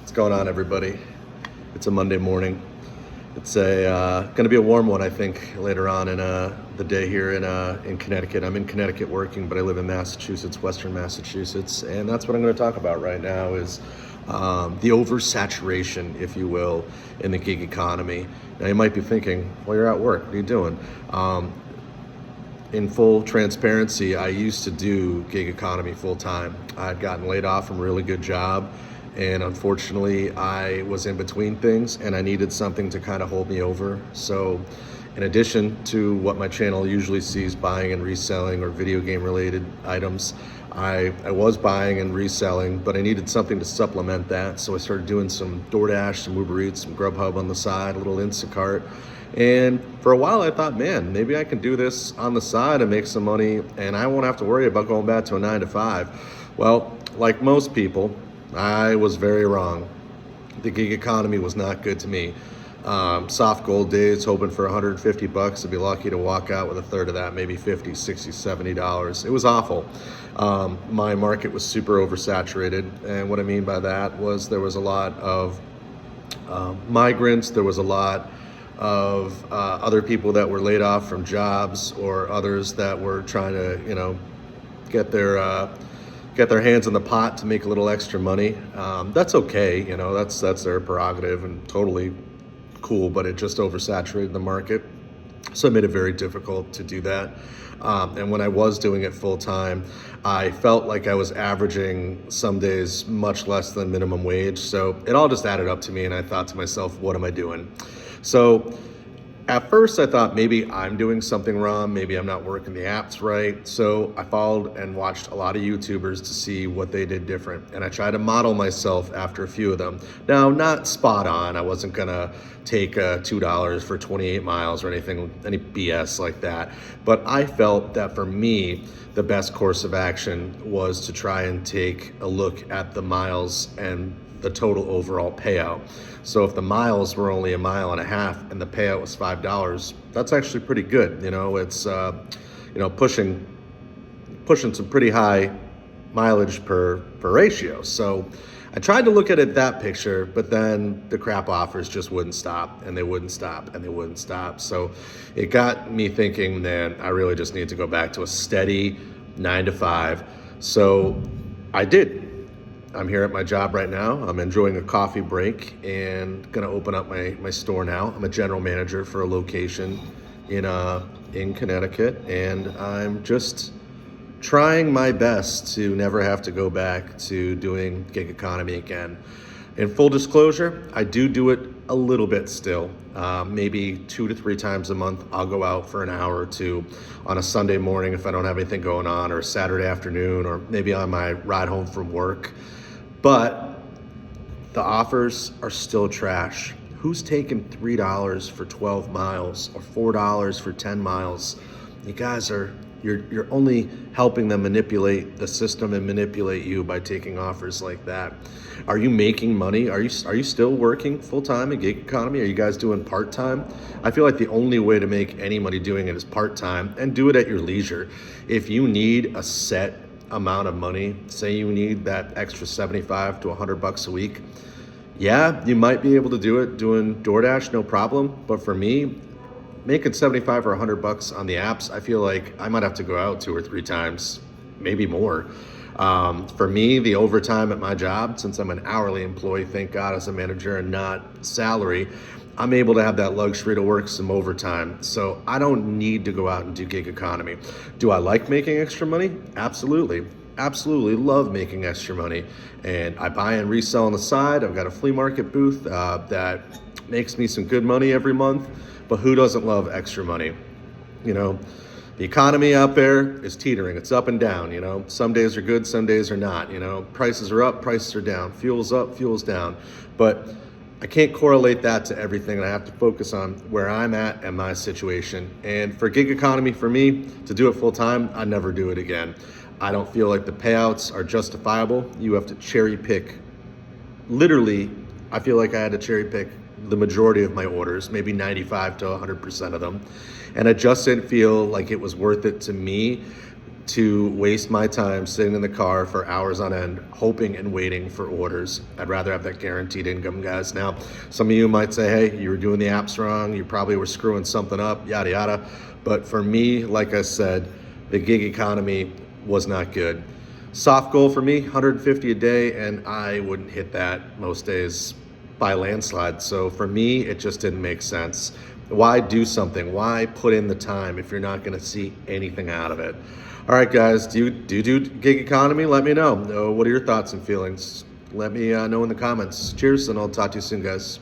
What's going on, everybody? It's a Monday morning. It's going to be a warm one, I think, later on in the day here in Connecticut. I'm in Connecticut working, but I live in Massachusetts, Western Massachusetts, and that's what I'm going to talk about right now is the oversaturation, if you will, in the gig economy. Now, you might be thinking, well, you're at work. What are you doing? In full transparency, I used to do gig economy full time. I'd gotten laid off from a really good job, and unfortunately I was in between things and I needed something to kind of hold me over. So in addition to what my channel usually sees, buying and reselling or video game related items, I was buying and reselling, but I needed something to supplement that. So I started doing some DoorDash, some Uber Eats, some Grubhub on the side, a little Instacart. And for a while I thought, man, maybe I can do this on the side and make some money and I won't have to worry about going back to a 9 to 5. Well, like most people, I was very wrong. The gig economy was not good to me. Soft gold days, hoping for $150, I'd be lucky to walk out with a third of that, maybe $50, $60, $70. It was awful. My market was super oversaturated. And what I mean by that was there was a lot of migrants, there was a lot of other people that were laid off from jobs, or others that were trying to, get their hands in the pot to make a little extra money. That's okay, that's their prerogative and totally cool, but it just oversaturated the market. So it made it very difficult to do that. And when I was doing it full time, I felt like I was averaging some days much less than minimum wage. So it all just added up to me, and I thought to myself, what am I doing? So at first I thought maybe I'm doing something wrong, maybe I'm not working the apps right. So I followed and watched a lot of YouTubers to see what they did different. And I tried to model myself after a few of them. Now, not spot on. I wasn't gonna take $2 for 28 miles or anything, any BS like that. But I felt that for me, the best course of action was to try and take a look at the miles and the total overall payout. So if the miles were only 1.5 miles and the payout was $5, that's actually pretty good. It's pushing some pretty high mileage per ratio. So I tried to look at it that picture, but then the crap offers just wouldn't stop, and they wouldn't stop, and they wouldn't stop. So it got me thinking, man, I really just need to go back to a steady 9 to 5. So I did. I'm here at my job right now. I'm enjoying a coffee break and gonna open up my store now. I'm a general manager for a location in Connecticut, and I'm just trying my best to never have to go back to doing gig economy again. In full disclosure, I do it a little bit still. Maybe 2 to 3 times a month, I'll go out for an hour or two on a Sunday morning if I don't have anything going on, or a Saturday afternoon, or maybe on my ride home from work. But the offers are still trash. Who's taking $3 for 12 miles or $4 for 10 miles? You guys you're only helping them manipulate the system and manipulate you by taking offers like that. Are you making money? Are you still working full time in gig economy? Are you guys doing part time? I feel like the only way to make any money doing it is part time, and do it at your leisure. If you need a set amount of money, say you need that extra 75 to $100 a week, yeah, you might be able to do it doing DoorDash, no problem. But for me, making 75 or $100 on the apps, I feel like I might have to go out 2 or 3 times, maybe more. For me, the overtime at my job, since I'm an hourly employee, thank God, as a manager and not salary, I'm able to have that luxury to work some overtime. So I don't need to go out and do gig economy. Do I like making extra money? Absolutely. Absolutely love making extra money. And I buy and resell on the side. I've got a flea market booth that makes me some good money every month. But who doesn't love extra money? The economy out there is teetering. It's up and down. Some days are good, some days are not. Prices are up, prices are down. Fuel's up, fuel's down. But I can't correlate that to everything, and I have to focus on where I'm at and my situation. And for gig economy, for me, to do it full time, I'd never do it again. I don't feel like the payouts are justifiable. You have to cherry pick. Literally, I feel like I had to cherry pick the majority of my orders, maybe 95 to 100% of them. And I just didn't feel like it was worth it to me to waste my time sitting in the car for hours on end, hoping and waiting for orders. I'd rather have that guaranteed income, guys. Now, some of you might say, hey, you were doing the apps wrong. You probably were screwing something up, yada, yada. But for me, like I said, the gig economy was not good. Soft goal for me, 150 a day, and I wouldn't hit that most days by landslide. So for me, it just didn't make sense. Why do something? Why put in the time if you're not going to see anything out of it? All right, guys, do you do gig economy? Let me know. What are your thoughts and feelings? Let me know in the comments. Cheers, and I'll talk to you soon, guys.